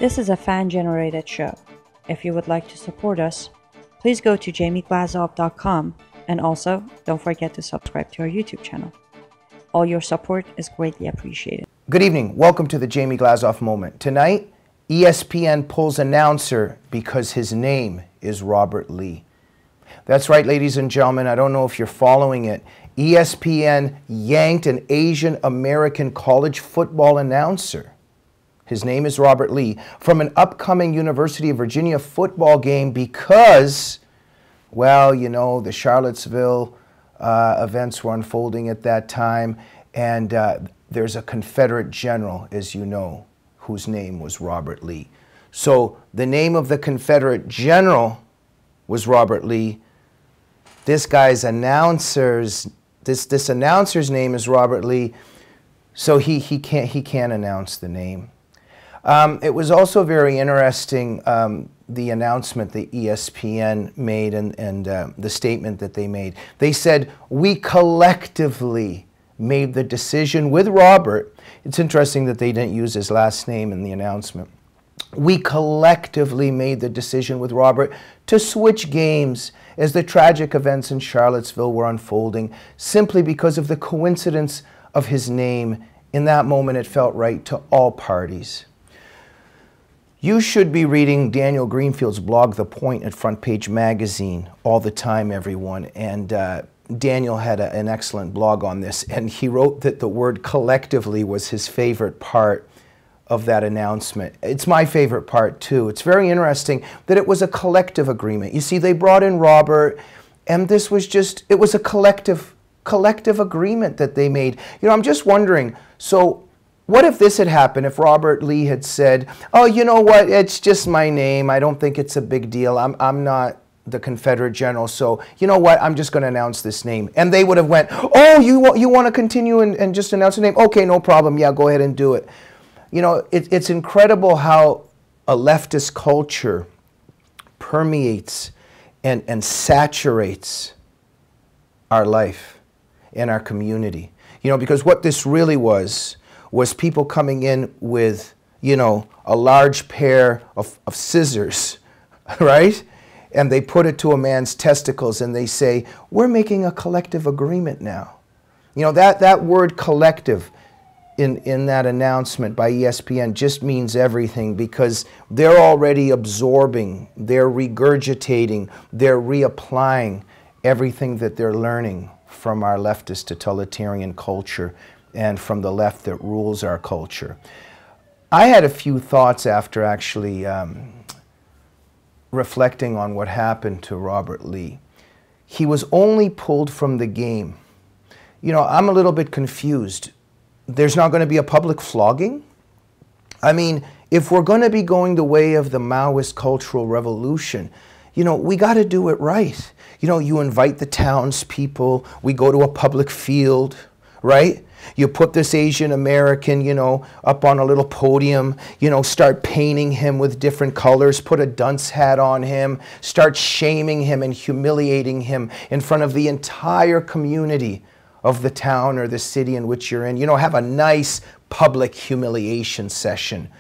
This is a fan-generated show. If you would like to support us, please go to jamieglazov.com, and also don't forget to subscribe to our YouTube channel. All your support is greatly appreciated. Good evening. Welcome to the Jamie Glazov Moment. Tonight, ESPN pulls announcer because his name is Robert Lee. That's right, ladies and gentlemen. I don't know if you're following it. ESPN yanked an Asian American college football announcer. His name is Robert Lee, from an upcoming University of Virginia football game because, well, you know, the Charlottesville events were unfolding at that time, and there's a Confederate general, as you know, whose name was Robert Lee. So the name of the Confederate general was Robert Lee. This guy's announcer's, this announcer's name is Robert Lee, so he can't announce the name. It was also very interesting, the announcement that ESPN made and the statement that they made. They said, "We collectively made the decision with Robert." It's interesting that they didn't use his last name in the announcement. "We collectively made the decision with Robert to switch games as the tragic events in Charlottesville were unfolding, simply because of the coincidence of his name. In that moment, it felt right to all parties." You should be reading Daniel Greenfield's blog, The Point, at Front Page Magazine all the time, everyone. And Daniel had an excellent blog on this, and he wrote that the word collectively was his favorite part of that announcement. It's my favorite part, too. It's very interesting that it was a collective agreement. You see, they brought in Robert, and this was just, it was a collective agreement that they made. You know, I'm just wondering, so what if this had happened, if Robert Lee had said, "Oh, you know what, it's just my name. I don't think it's a big deal. I'm not the Confederate general, so you know what, I'm just going to announce this name." And they would have went, "Oh, you want to continue and just announce the name? Okay, no problem. Yeah, go ahead and do it." You know, it's incredible how a leftist culture permeates and saturates our life and our community. You know, because what this really was people coming in with, you know, a large pair of scissors, right? And they put it to a man's testicles and they say, "We're making a collective agreement now." You know, that word collective in that announcement by ESPN just means everything, because they're already absorbing, they're regurgitating, they're reapplying everything that they're learning from our leftist totalitarian culture and from the left that rules our culture. I had a few thoughts after actually reflecting on what happened to Robert Lee. He was only pulled from the game. You know, I'm a little bit confused. There's not going to be a public flogging? I mean, if we're going to be going the way of the Maoist Cultural Revolution, you know, we got to do it right. You know, you invite the townspeople, we go to a public field, right? You put this Asian American, you know, up on a little podium, you know, start painting him with different colors, put a dunce hat on him, start shaming him and humiliating him in front of the entire community of the town or the city in which you're in. You know, have a nice public humiliation session.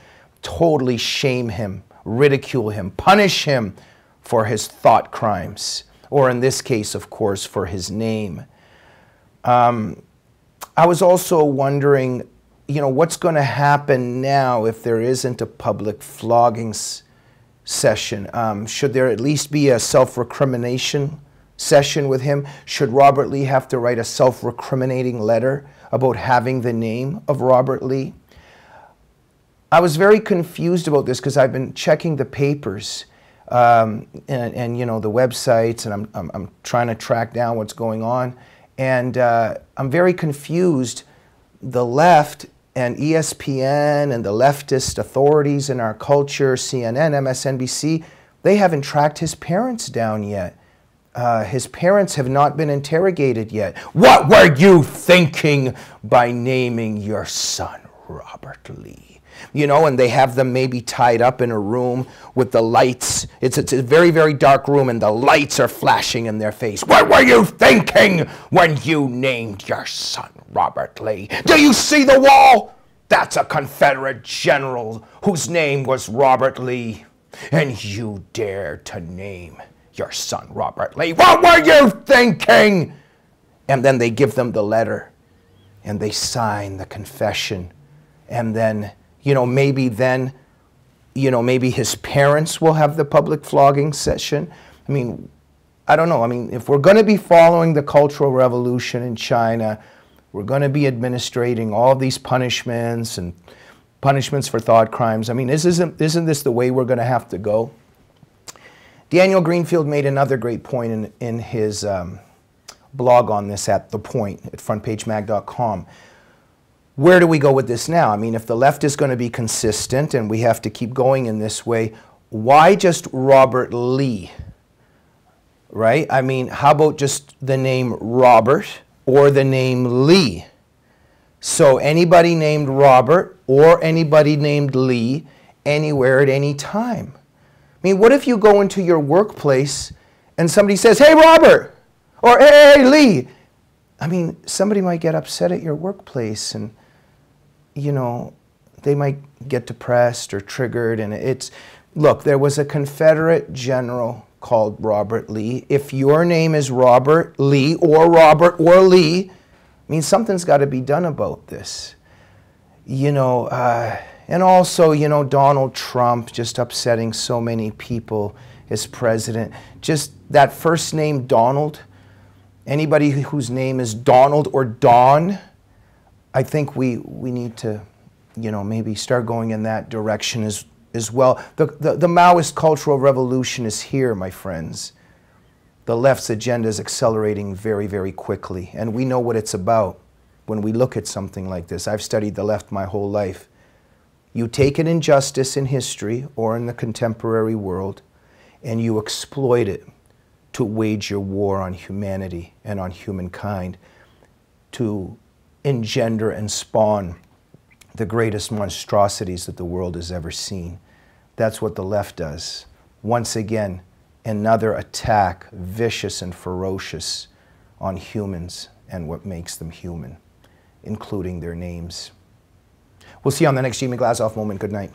Totally shame him, ridicule him, punish him for his thought crimes, or in this case, of course, for his name. I was also wondering, you know, what's going to happen now if there isn't a public flogging session? Should there at least be a self-recrimination session with him? Should Robert Lee have to write a self-recriminating letter about having the name of Robert Lee? I was very confused about this because I've been checking the papers and you know, the websites, and I'm trying to track down what's going on. And I'm very confused. The left and ESPN and the leftist authorities in our culture, CNN, MSNBC, they haven't tracked his parents down yet. His parents have not been interrogated yet. What were you thinking by naming your son Robert Lee? You know, and they have them maybe tied up in a room with the lights. It's a very, very dark room, and the lights are flashing in their face. What were you thinking when you named your son Robert Lee? Do you see the wall? That's a Confederate general whose name was Robert Lee. And you dare to name your son Robert Lee. What were you thinking? And then they give them the letter and they sign the confession. And then, maybe his parents will have the public flogging session. I mean, I don't know. I mean, if we're going to be following the Cultural Revolution in China, we're going to be administrating all these punishments and punishments for thought crimes. I mean, isn't this the way we're going to have to go? Daniel Greenfield made another great point in his blog on this at The Point at frontpagemag.com. Where do we go with this now? I mean, if the left is going to be consistent and we have to keep going in this way, why just Robert Lee? Right? I mean, how about just the name Robert or the name Lee? So anybody named Robert or anybody named Lee anywhere at any time. I mean, what if you go into your workplace and somebody says, "Hey, Robert," or "Hey, Lee"? I mean, somebody might get upset at your workplace and, they might get depressed or triggered. And look, there was a Confederate general called Robert Lee. If your name is Robert Lee or Robert or Lee, I mean, something's got to be done about this. And also, Donald Trump just upsetting so many people as president. Just that first name, Donald, anybody whose name is Donald or Don, I think we need to, maybe start going in that direction as well. The Maoist Cultural Revolution is here, my friends. The left's agenda is accelerating very, very quickly, and we know what it's about when we look at something like this. I've studied the left my whole life. You take an injustice in history or in the contemporary world, and you exploit it to wage your war on humanity and on humankind, to engender and spawn the greatest monstrosities that the world has ever seen. That's what the left does. Once again, another attack, vicious and ferocious, on humans and what makes them human, including their names. We'll see you on the next Jamie Glazov moment. Good night.